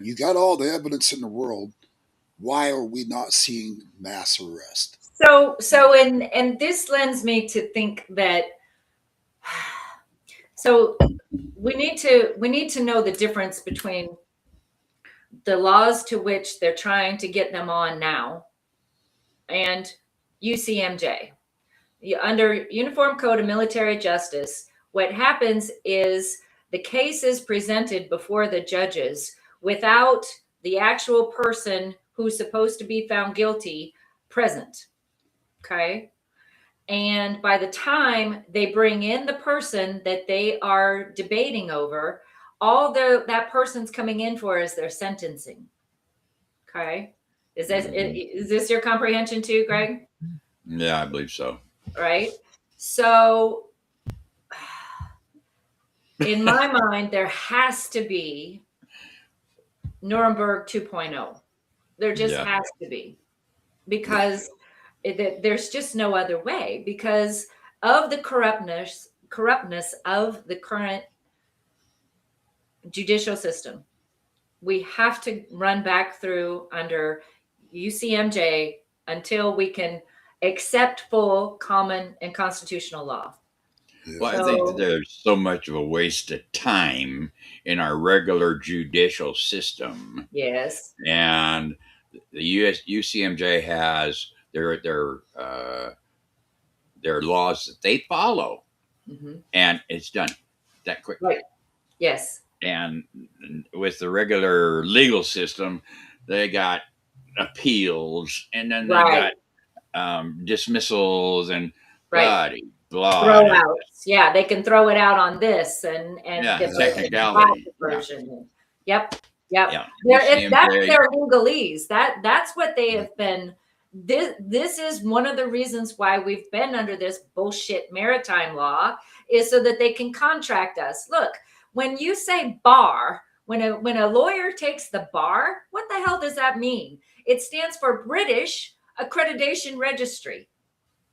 You got all the evidence in the world. Why are we not seeing mass arrest? So, and this lends me to think that so we need to know the difference between the laws to which they're trying to get them on now and UCMJ. Under Uniform Code of Military Justice, what happens is the case is presented before the judges without the actual person who's supposed to be found guilty present. Okay. And by the time they bring in the person that they are debating over, that person's coming in for is their sentencing. Okay. Is this your comprehension too, Greg? Yeah, I believe so. Right. So in my mind, there has to be Nuremberg 2.0. There just has to be, because there's just no other way, because of the corruptness of the current judicial system. We have to run back through under UCMJ until we can accept full common and constitutional law. Well, I think that there's so much of a waste of time in our regular judicial system. Yes. And the UCMJ has their laws that they follow, and it's done that quickly. Right. Yes. And with the regular legal system, they got appeals, and then they got dismissals and bloody throwouts. Yeah, they can throw it out on this and get technicality version. Yep. That's UCMJ, their legalese. That's what they have been. This is one of the reasons why we've been under this bullshit maritime law, is so that they can contract us. Look, when you say bar, when a lawyer takes the bar, what the hell does that mean? It stands for British Accreditation Registry.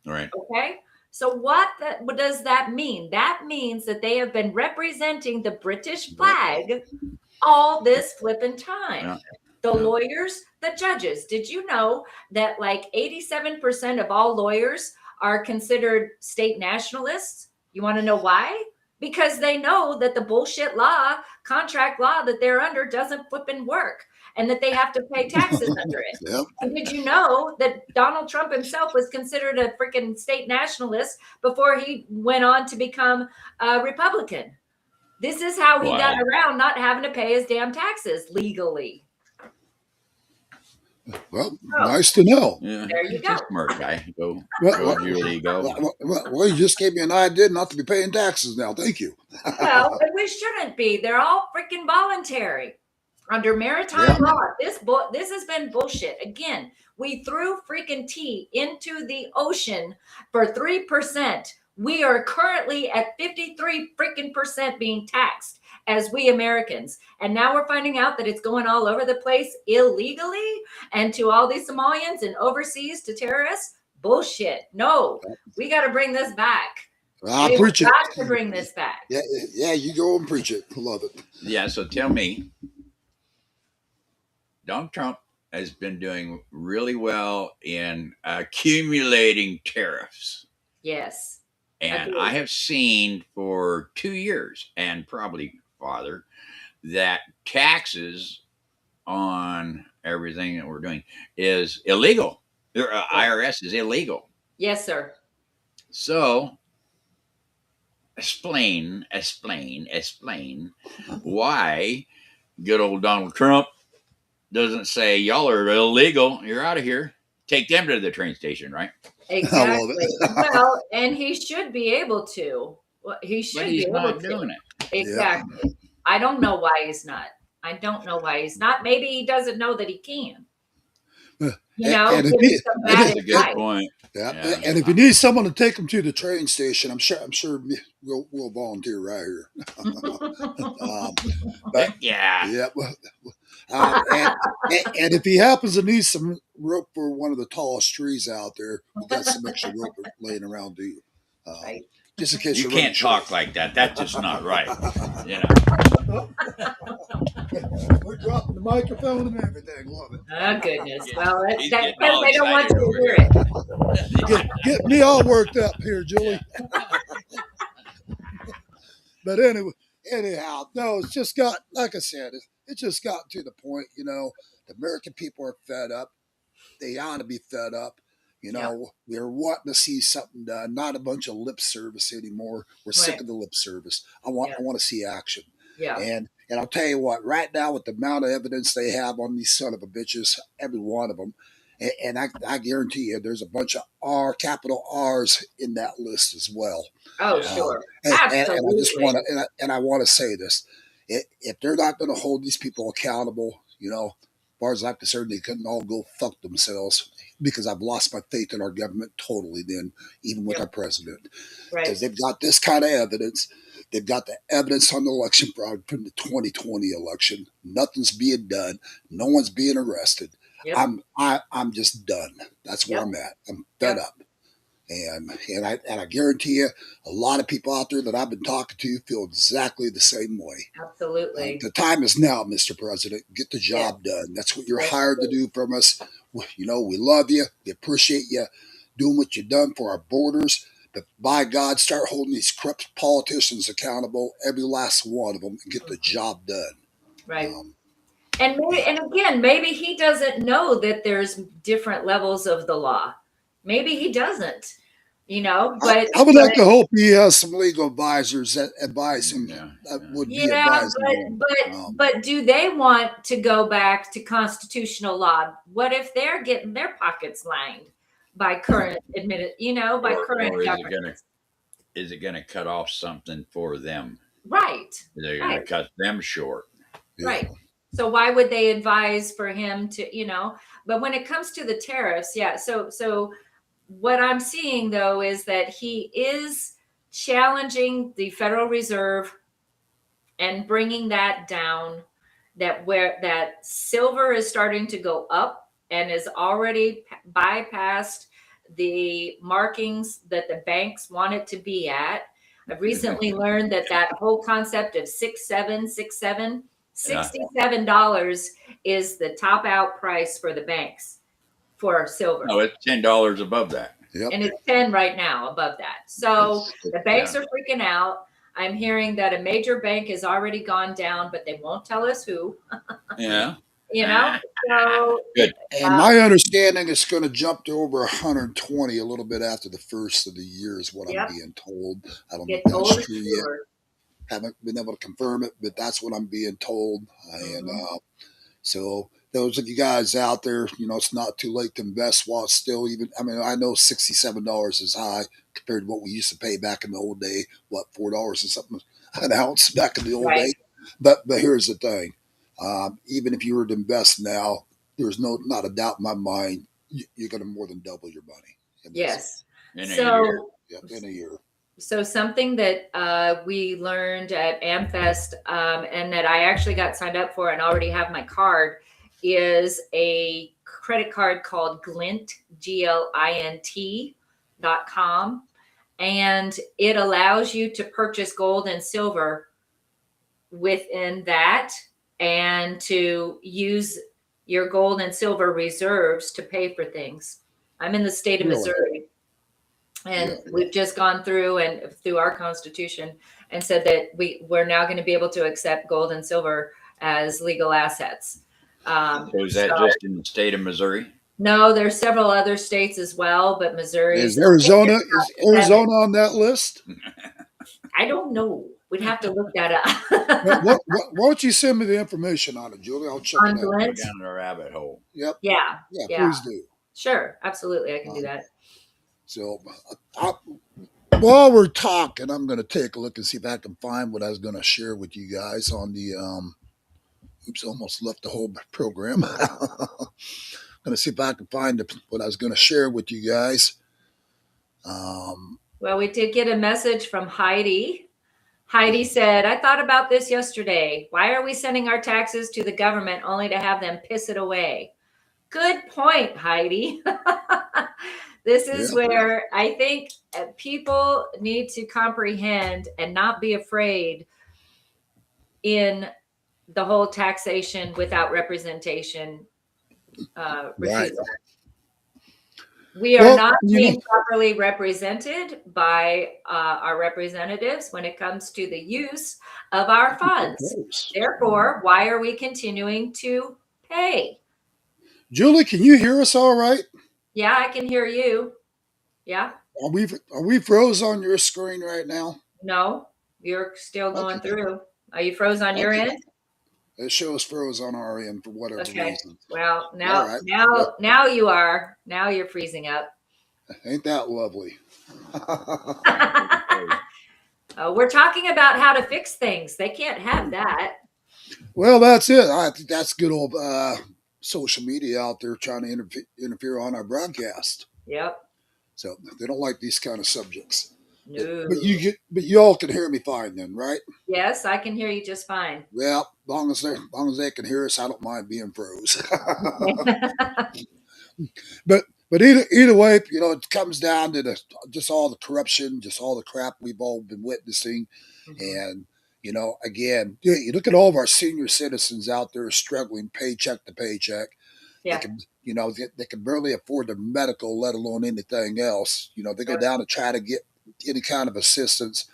Right. Okay. So what does that mean? That means that they have been representing the British flag all this flipping time. Yeah. The lawyers, the judges. Did you know that like 87% of all lawyers are considered state nationalists? You want to know why? Because they know that the bullshit contract law that they're under doesn't flipping work, and that they have to pay taxes under it. Yep. And did you know that Donald Trump himself was considered a freaking state nationalist before he went on to become a Republican? This is how he got around not having to pay his damn taxes legally. Well, nice to know. Yeah, there you go. Smart guy. Go, Julie, go. Well, you just gave me an idea not to be paying taxes now. Thank you. Well, but we shouldn't be. They're all freaking voluntary under maritime law. This has been bullshit. Again, we threw freaking tea into the ocean for 3%. We are currently at 53 freaking percent being taxed as we Americans. And now we're finding out that it's going all over the place illegally, and to all these Somalians and overseas to terrorists. Bullshit. No, we got to bring this back. I'll preach it. Got to bring this back. Yeah, you go and preach it. Love it. Yeah, so tell me, Donald Trump has been doing really well in accumulating tariffs. Yes. And I have seen for 2 years, and probably farther, that taxes on everything that we're doing is illegal. IRS is illegal. Yes, sir. So explain why good old Donald Trump doesn't say, y'all are illegal, you're out of here. Take them to the train station, right? Exactly. Well, and he should be able to. He should but he's be able not to. doing it. Exactly. Yeah. I don't know why he's not. Maybe he doesn't know that he can. You know, that's a good point. Yeah. And if you need someone to take him to the train station, I'm sure we'll volunteer right here. And if he happens to need some rope for one of the tallest trees out there, we've got some extra rope laying around too. Right. Just in case You you're running can't talk short. like that. That's just not right. You know. We're dropping the microphone and everything. Love it. Oh goodness. Well, He's that's getting because all they don't want excited you to over hear here. it. Get me all worked up here, Julie. But anyway, anyhow, no, it's just got, like I said, it just got to the point, the American people are fed up. They ought to be fed up. Yeah. We're wanting to see something done, not a bunch of lip service anymore. We're sick Right. of the lip service. Yeah. I want to see action. Yeah. And I'll tell you what, right now with the amount of evidence they have on these son of a bitches, every one of them, and I guarantee you, there's a bunch of capital R's in that list as well. Oh, Yeah. sure. And I just Absolutely. want to, and I want to say this: if they're not going to hold these people accountable, as far as I'm concerned, they couldn't all go fuck themselves, because I've lost my faith in our government totally. Then, even with Yeah. our president, Right. because they've got this kind of evidence. They've got the evidence on the election fraud from the 2020 election. Nothing's being done. No one's being arrested. Yep. I'm just done. That's where Yep. I'm at. I'm fed Yep. up. And I guarantee you, a lot of people out there that I've been talking to feel exactly the same way. Absolutely. The time is now, Mr. President. Get the job done. That's what you're Yes. hired to do from us. We love you. We appreciate you doing what you've done for our borders. But by God, start holding these corrupt politicians accountable, every last one of them, and get the job done. Right. And again, maybe he doesn't know that there's different levels of the law. Maybe he doesn't, but I would like to hope he has some legal advisors that advise him. Yeah. That would be yeah, advising him. but do they want to go back to constitutional law? What if they're getting their pockets lined by current by current Or government? is it gonna cut off something for them? Right. They're gonna Right. cut them short. Yeah. Right. So why would they advise for him to, but when it comes to the tariffs, yeah. So what I'm seeing though is that he is challenging the Federal Reserve and bringing that down, that silver is starting to go up and is already bypassed the markings that the banks want it to be at. I've recently learned that whole concept of 6767, $67 is the top out price for the banks for silver. No, it's $10 above that. Yep. And it's 10 right now above that. So the banks are freaking out. I'm hearing that a major bank has already gone down, but they won't tell us who. Yeah. So Good. And my understanding is going to jump to over 120 a little bit after the first of the year is what Yep. I'm being told. I don't get know if told that's it's true yet. sure. Haven't been able to confirm it, but that's what I'm being told. And so those of you guys out there, it's not too late to invest while it's still even. I mean, I know $67 is high compared to what we used to pay back in the old day. What, $4 or something an ounce back in the old Right. day? But here's the thing: even if you were to invest now, there's not a doubt in my mind you're going to more than double your money. Yes. In a So year. Yep, in a year. So something that we learned at AmFest and that I actually got signed up for and already have my card is a credit card called Glint, GLINT.com. And it allows you to purchase gold and silver within that and to use your gold and silver reserves to pay for things. I'm in the state of Really? Missouri. And we've just gone through our Constitution and said that we're now going to be able to accept gold and silver as legal assets. So is that just in the state of Missouri? No, there's several other states as well, but Missouri Is Arizona on that list? I don't know. We'd have to look that up. Why don't you send me the information on it, Julie? I'll check On it out. Go Glint? down the rabbit hole. Yep. Yeah. Please do. Sure. Absolutely. I can do that. So while we're talking, I'm going to take a look and see if I can find what I was going to share with you guys on the. Oops, almost left the whole program. I'm going to see if I can find what I was going to share with you guys. Well, we did get a message from Heidi. Heidi said, I thought about this yesterday. Why are we sending our taxes to the government only to have them piss it away? Good point, Heidi. This Yeah. is where I think people need to comprehend and not be afraid in the whole taxation without representation Right. refusal. We are Well, not being properly represented by our representatives when it comes to the use of our funds. Therefore, why are we continuing to pay? Julie, can you hear us all right? Yeah, I can hear you. Yeah. Are we froze on your screen right now? No, you're still going Okay. through. Are you froze on your Okay. end? It shows froze on our end for whatever Okay. reason. Well, All now, right. Well, now, now you are. Now you're freezing up. ain't that lovely? We're talking about how to fix things. They can't have that. Well, that's it. I think that's good old social media out there trying to interfere on our broadcast. Yep. So they don't like these kind of subjects. But No. but you all can hear me fine then, right? Yes, I can hear you just fine. Well, long as they can hear us, I don't mind being froze. But either way, it comes down to just all the corruption, just all the crap we've all been witnessing, Mhm. and again, you look at all of our senior citizens out there struggling paycheck to paycheck. They Yeah. can, they can barely afford their medical, let alone anything else. They go Yep. down to try to get any kind of assistance.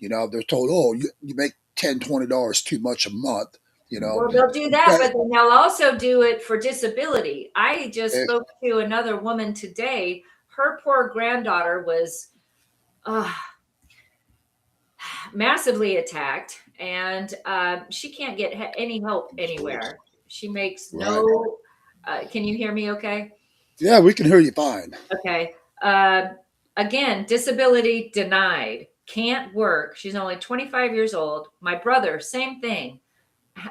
They're told, oh, you make $10, $20 too much a month. Well, they'll do that, but then they'll also do it for disability. I just Eh, spoke to another woman today. Her poor granddaughter was uh, massively attacked, and she can't get any help anywhere. She makes right. no. Can you hear me? Okay. Yeah, we can hear you fine. Okay. Again, disability denied. Can't work. She's only 25 years old. My brother, same thing.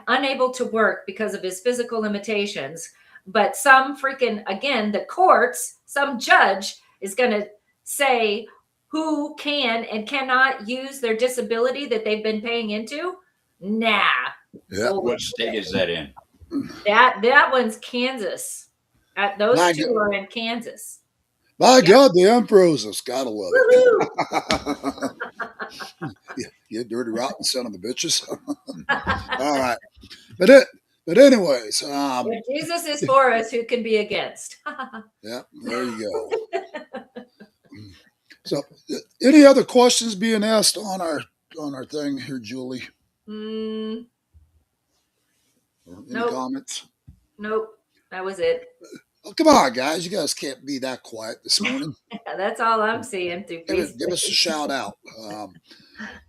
Unable to work because of his physical limitations. But some freaking, again, the courts, some judge is going to say who can and cannot use their disability that they've been paying into. Nah. Yeah. What state is that in? That one's Kansas. Those My, two are in Kansas. my Yeah. God, the unfroze us. Gotta love Woohoo! it. You dirty, rotten son of a bitches. All right. But anyways, If Jesus is for us, who can be against? yeah, there you go. So, any other questions being asked on our thing here, Julie? Mm, Or any nope. comments? Nope. That was it. Oh, come on, guys! You guys can't be that quiet this morning. That's all I'm seeing through Give Facebook. us a shout out.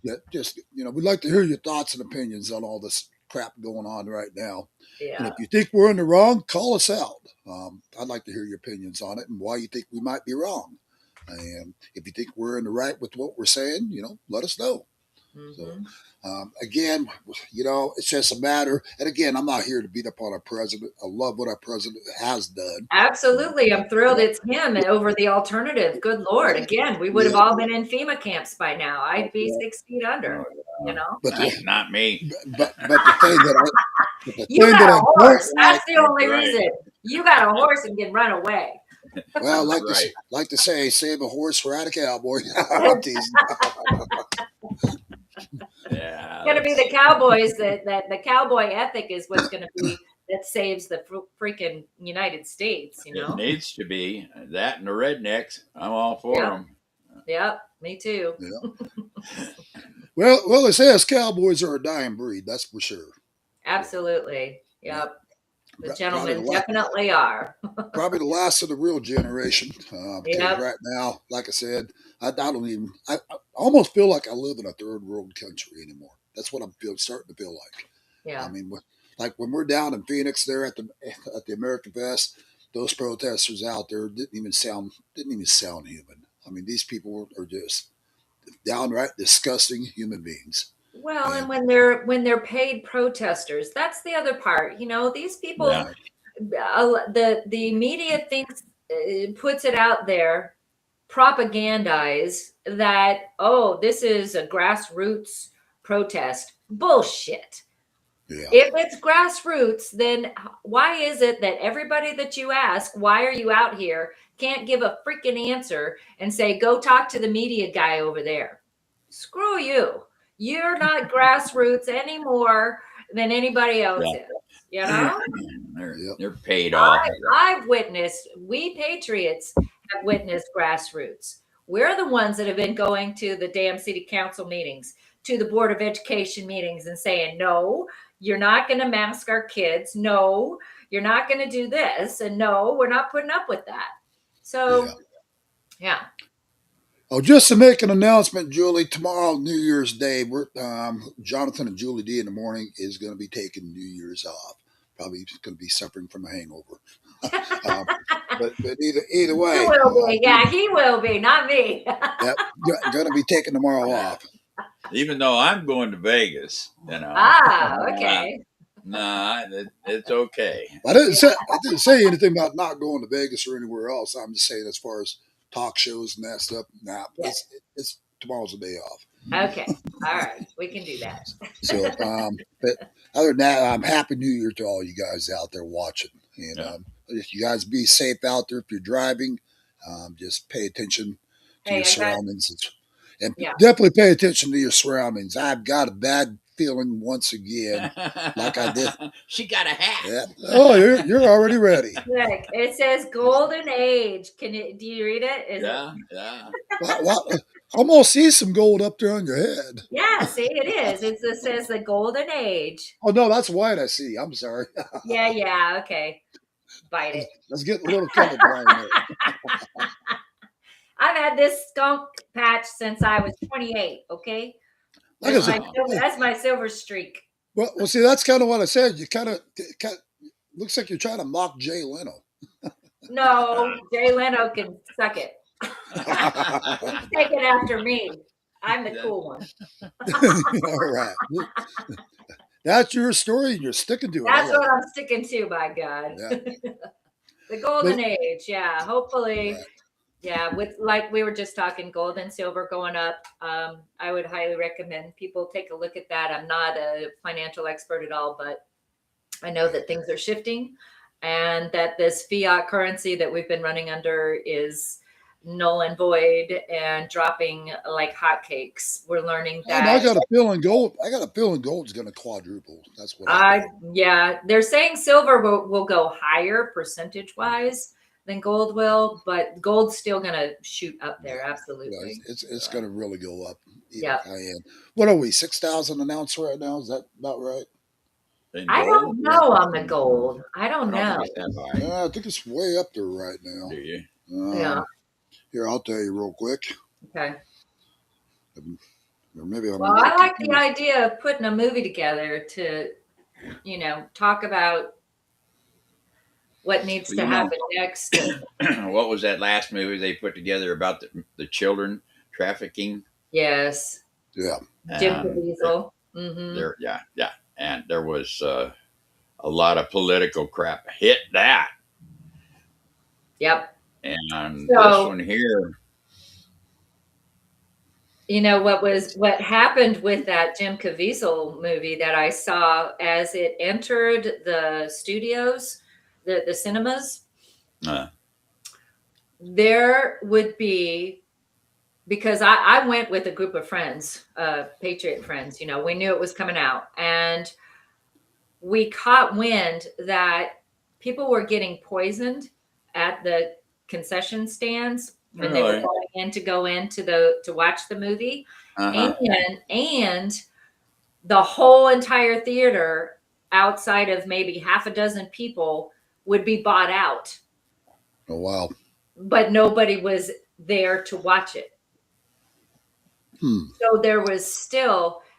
Yeah, just we'd like to hear your thoughts and opinions on all this crap going on right now. And Yeah. if you think we're in the wrong, call us out. I'd like to hear your opinions on it and why you think we might be wrong. And if you think we're in the right with what we're saying, let us know. So, Mm-hmm. again, it's just a matter. And again, I'm not here to beat up on our president. I love what our president has done. Absolutely. I'm thrilled Yeah, it's him over the alternative. Good Lord. Again, we would have yeah, all been in FEMA camps by now. I'd be 6 feet under, you know? but Not me. the thing You got that a I horse. don't That's like. the only Right. reason. You got a horse and can run away. Well, I Right. like to say, save a horse, ride a cowboy. I'm teasing. Yeah. Going to be the cowboys that the cowboy ethic is what's going to be that saves the freaking United States, you It know? needs to be that and the rednecks. I'm all for Yep. them. Yep. Me too. Yeah. Well, it says cowboys are a dying breed. That's for sure. Absolutely. Yeah. Yep. The Probably gentlemen definitely are. probably the last of the real generation. Because Yep. right now, like I said, I don't even. I almost feel like I live in a third world country anymore. That's what I'm starting to feel like. Yeah. I mean, like when we're down in Phoenix, there at the American Fest, those protesters out there didn't even sound human. I mean, these people are just downright disgusting human beings. Well, and And when they're paid protesters, that's the other part. You know, these people, Yeah. the media thinks puts it out there, propagandize that, oh, this is a grassroots protest. Bullshit. Yeah. If it's grassroots, then why is it that everybody that you ask, why are you out here, can't give a freaking answer and say, go talk to the media guy over there? Screw you. You're not grassroots anymore than anybody else Yeah. is. You know? Yep. They're paid off. I've witnessed, we patriots have witnessed grassroots. We're the ones that have been going to the damn city council meetings, to the board of education meetings and saying, no, you're not going to mask our kids. No, you're not going to do this. And no, we're not putting up with that. So, yeah. Oh, just to make an announcement, Julie, tomorrow, New Year's Day, we're Jonathan and Julie D in the morning is going to be taking New Year's off. Probably going to be suffering from a hangover. But either way, He will be. Yeah, he will be, not me. yep, going to be taking tomorrow off. Even though I'm going to Vegas, you know. Okay. Nah, it's okay. I didn't say anything about not going to Vegas or anywhere else. I'm just saying as far as talk shows and that stuff. Nah, Yes. it's tomorrow's a day off. Okay. All right. We can do that. So, but other than that, Happy New Year to all you guys out there watching. And if you guys be safe out there if you're driving, just pay attention to your surroundings. And definitely pay attention to your surroundings. I've got a bad feeling once again, like I did. She got a hat. Yeah. Oh, you're already ready. Look, it says golden age. Do you read it? Yeah. I'm gonna see some gold up there on your head. Yeah, see, it is. It says the golden age. Oh no, that's white. I see. I'm sorry. Yeah. Okay, bite it. Let's get a little colorblind there. I've had this skunk patch since I was 28. Okay, that's my silver streak. Well, see, that's kind of what I said. You kind of looks like you're trying to mock Jay Leno. No, Jay Leno can suck it. Take it after me. I'm the cool one. All right. That's your story, and you're sticking to it. That's what I'm sticking to, by God. Yeah. The golden age, yeah. Hopefully, yeah. With like we were just talking, gold and silver going up. I would highly recommend people take a look at that. I'm not a financial expert at all, but I know that things are shifting, and that this fiat currency that we've been running under is null and void and dropping like hotcakes. We're learning that. I got a feeling gold's going to quadruple. That's what they're saying silver will go higher percentage wise than gold will, but gold's still going to shoot up there. Absolutely. It's going to really go up. Yeah. What are we, 6,000 an ounce right now? Is that about right? I don't know on the gold. I don't know. I think it's way up there right now. Do you? Yeah. Here, I'll tell you real quick. Okay. Or maybe I like the idea of putting a movie together to, talk about what needs to happen next. What was that last movie they put together about the children trafficking? Yes. Yeah. Jim Caviezel. Mm-hmm. Yeah. And there was a lot of political crap hit that. Yep. And this one here. What happened with that Jim Caviezel movie that I saw as it entered the studios, the cinemas, there would be, because I went with a group of friends, Patriot friends, we knew it was coming out, and we caught wind that people were getting poisoned at the concession stands when they were going in to watch the movie. And the whole entire theater outside of maybe half a dozen people would be bought out. Oh, wow. But nobody was there to watch it. So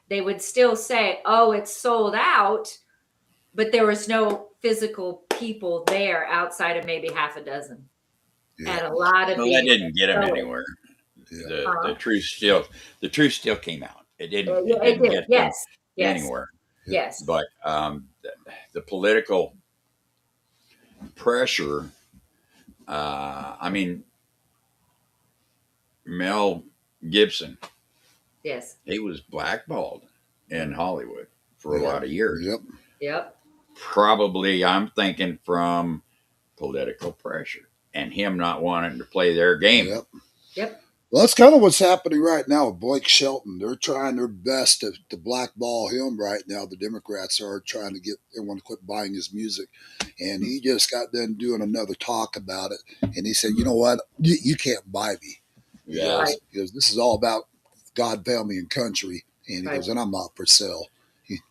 they would still say, oh, it's sold out, but there was no physical people there outside of maybe half a dozen. Yeah. And a lot of that didn't get them anywhere. Yeah. The truth still came out. It didn't get them anywhere. Yes. But the political pressure, Mel Gibson. Yes. He was blackballed in Hollywood for a lot of years. Yep. Yep. Probably, I'm thinking from political pressure and him not wanting to play their game. Yep. Yep. Well, that's kind of what's happening right now with Blake Shelton. They're trying their best to blackball him right now. The Democrats are trying to get everyone to quit buying his music. And he just got done doing another talk about it. And he said, you know what? You can't buy me. Yeah. Right. He goes, this is all about God, family, and country. And he Right. goes, and I'm not for sale.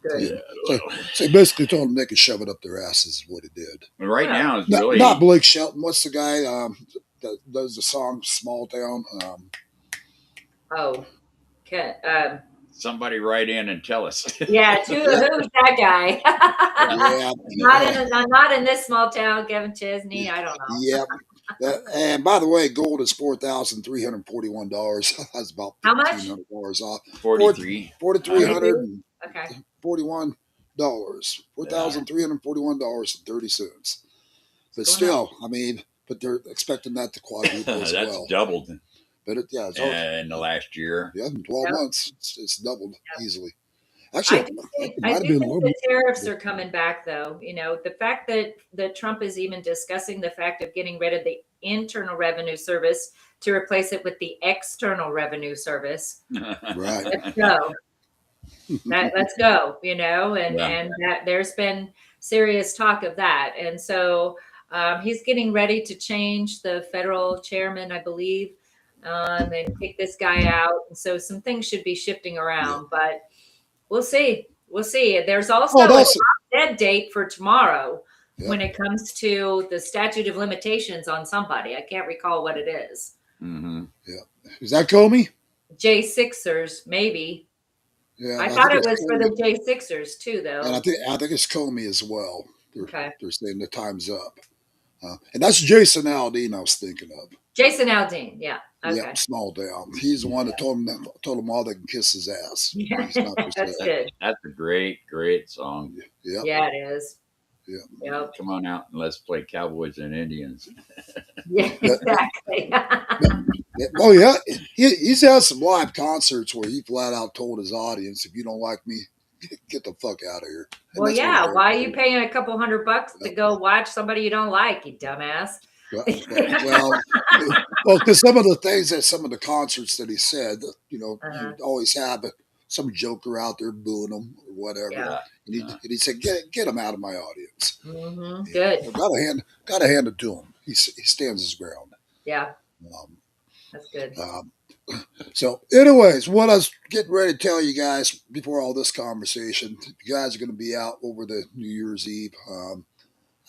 Good. Yeah. So he basically told them they could shove it up their asses is what he did. But right Yeah. now, it's Not really Blake Shelton. What's the guy that does the song Small Town? Oh, Ken. somebody write in and tell us. Yeah. Who's that guy? Yeah. Not in this small town, Kevin Chesney. I don't know. Yeah. And by the way, gold is $4,341. That's about How much? $1,500 off. 43. $4,341. Okay. $4,341.30. But Going still, I mean, but they're expecting that to quadruple as That's well. doubled But it's hard. in the last year. Yeah, in 12 Yep. months, it's doubled Yep. easily. I Actually, do it think, might have been a little the bit. tariffs are coming back, though. You know, the fact that Trump is even discussing the fact of getting rid of the Internal Revenue Service to replace it with the External Revenue Service. Right. Let's go. Let's go. You know, and Yeah. and that there's been serious talk of that, and so he's getting ready to change the federal chairman, I believe, and kick this guy out. And so some things should be shifting around, but we'll see. We'll see. There's also Oh, a that's dead date for tomorrow Yep. when it comes to the statute of limitations on somebody. I can't recall what it is. Mhm. is that Comey? J6ers, maybe. Yeah, I thought think it it's was for Comey. the J6ers too, And though. I think it's Comey as well. Okay. They're saying the time's up. And that's Jason Aldean I was thinking of. Jason Aldean. Yeah. Okay. Yep, Small Town. He's the one that told them all they can kiss his ass. Yeah. He's not for That's sale. good. That's a great song. Yep. Yeah, it is. Yeah. Yep. Come on out and let's play Cowboys and Indians. Yeah, exactly. Oh yeah, he's had some live concerts where he flat out told his audience, "If you don't like me, get the fuck out of here." And Well, that's what yeah. they're Why are you doing. paying a couple $100 to go watch somebody you don't like, you dumbass? Well, because some of the things that some of the concerts that he said, you always have some joker out there booing him or whatever. Yeah. And he said, "Get him out of my audience." Mm-hmm. Good. Got to hand it to him. He stands his ground. Yeah, Um, that's good. So, anyways, what I was getting ready to tell you guys before all this conversation, you guys are going to be out over the New Year's Eve.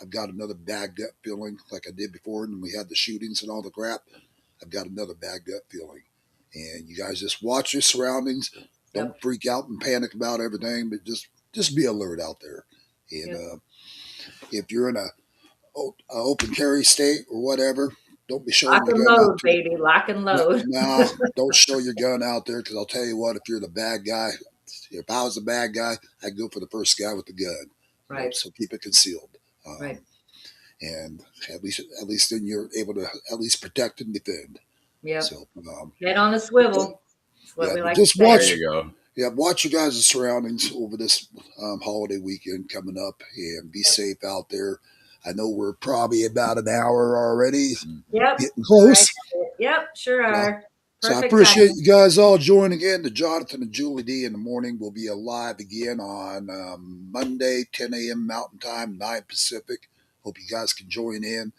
I've got another bad gut feeling like I did before when we had the shootings and all the crap. I've got another bad gut feeling. And you guys just watch your surroundings. Don't freak out and panic about everything, but just be alert out there. And if you're in a open carry state or whatever, don't be showing Lock your and gun load, out baby. Lock and load. No, don't show your gun out there because I'll tell you what, if you're the bad guy, if I was the bad guy, I'd go for the first guy with the gun. Right. So keep it concealed. Right. And at least then you're able to at least protect and defend. Yeah. So Head on a swivel. That's what we like just to say. There you go. Yeah, watch your guys' surroundings over this holiday weekend coming up and be safe out there. I know we're probably about an hour already, Yep. getting close. Right. Yep, sure are. So I Perfect appreciate timing. you guys all joining in. The Jonathan and Julie D in the morning will be live again on Monday, 10 a.m. Mountain Time, 9 Pacific. Hope you guys can join in.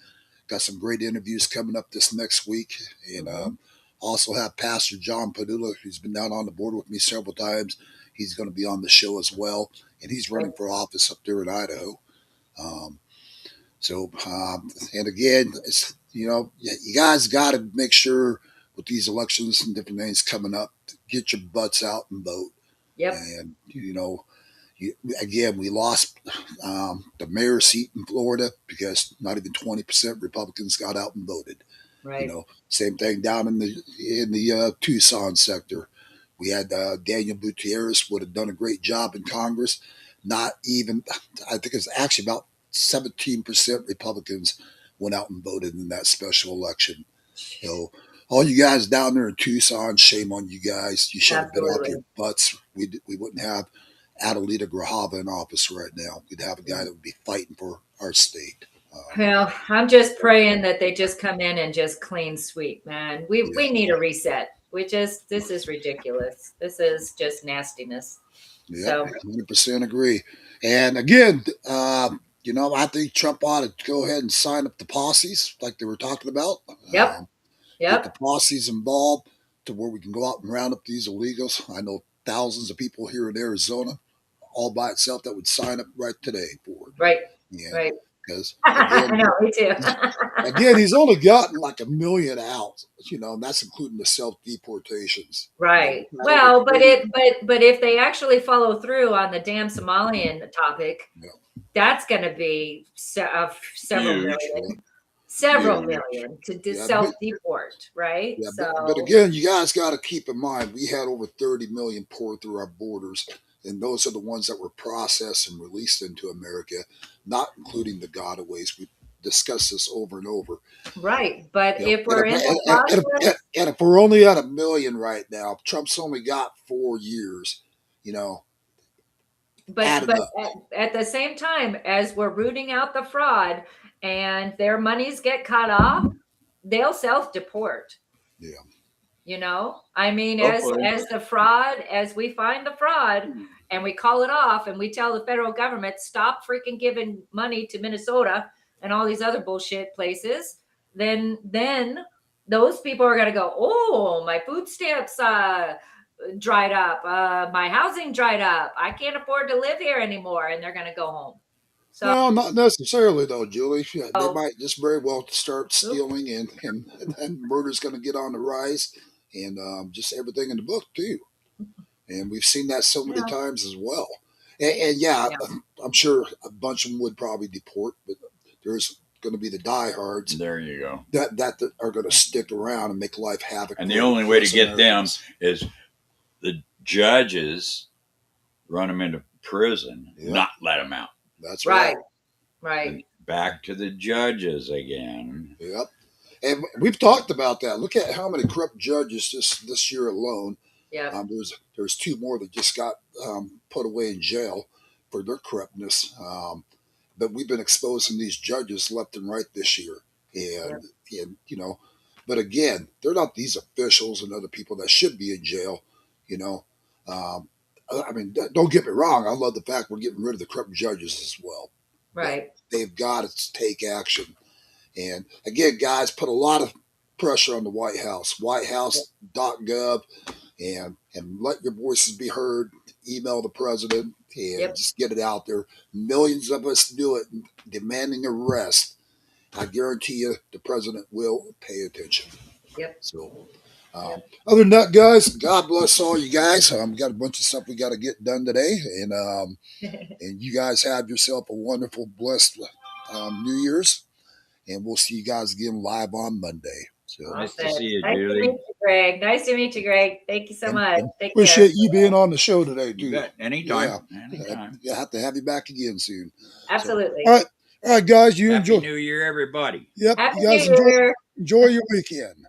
Got some great interviews coming up this next week. And also have Pastor John Padula, who's been down on the board with me several times. He's going to be on the show as well. And he's running for office up there in Idaho. And again, it's, you guys got to make sure with these elections and different things coming up, get your butts out and vote. Yep. And, again, we lost the mayor's seat in Florida because not even 20% Republicans got out and voted. Right. Same thing down in the Tucson sector. We had Daniel Gutierrez would have done a great job in Congress. Not even, I think it's actually about 17% Republicans went out and voted in that special election. All you guys down there in Tucson, shame on you guys. You should have been off your butts. We wouldn't have Adelita Grajava in office right now. We'd have a guy that would be fighting for our state. Well, I'm just praying that they just come in and just clean sweep, man. We Yeah. need a reset. This is ridiculous. This is just nastiness. Yep, So 100% agree. And again, I think Trump ought to go ahead and sign up the posses like they were talking about. yep, Get the yep, posses involved to where we can go out and round up these illegals. I know thousands of people here in Arizona, all by itself, that would sign up right today for it. right, Yeah, right. because I again, know, me too. again, he's only gotten like 1 million out, and that's including the self deportations. Right. We've had over Well, but 30. if they actually follow through on the damn Somalian topic, Yeah, that's going to be several Huge. million, yeah, several Huge. million to yeah, self deport, right? yeah, but So again, you guys got to keep in mind we had over 30 million pour through our borders, and those are the ones that were processed and released into America, not including the gotaways. We discussed this over and over. right, but You know, if we're in the process, and if we're only at 1 million right now, Trump's only got 4 years. You know, add it but up. at the same time, as we're rooting out the fraud and their monies get cut off, they'll self deport. Yeah, I mean, Hopefully. as the fraud, as we find the fraud and we call it off and we tell the federal government stop freaking giving money to Minnesota and all these other bullshit places, then those people are going to go, oh, my food stamps dried up, my housing dried up, I can't afford to live here anymore, and they're going to go home. So no, not necessarily though, Julie. Yeah, they might just very well start stealing, and murder's going to get on the rise, and just everything in the book too. And we've seen that so many yeah, times as well. And yeah, yeah, I'm sure a bunch of them would probably deport, but there's going to be the diehards There you go. that are going to stick around and make life havoc. And for the only way to us get them Americans. is the judges run them into prison, Yep, not let them out. that's right, right. right, And back to the judges again. Yep. And we've talked about that. Look at how many corrupt judges this year alone. yeah, There's 2 more that just got put away in jail for their corruptness. But we've been exposing these judges left and right this year, yeah, and but again, they're not these officials and other people that should be in jail. You know, um, I mean, don't get me wrong. I love the fact we're getting rid of the corrupt judges as well, but right, they've got to take action. And again, guys, put a lot of pressure on the White House, whitehouse.gov, and let your voices be heard. Email the president and yep, just get it out there. Millions of us do it, demanding arrest. I guarantee you, the president will pay attention. yep, So, yep. other than that, guys, God bless all you guys. We got a bunch of stuff we got to get done today, and you guys have yourself a wonderful, blessed New Year's. And we'll see you guys again live on Monday. So, Nice to Awesome. see you, Nice to Julie. meet you, Greg. Nice to meet you, Greg. Thank you so much. and Take care. appreciate you being on the show today, You too. bet. Anytime. Yeah, Anytime. I have to have you back again soon. Absolutely. So, all right, guys, you Happy enjoy. New Year, everybody. Yep, Happy you guys New Year. enjoy your weekend.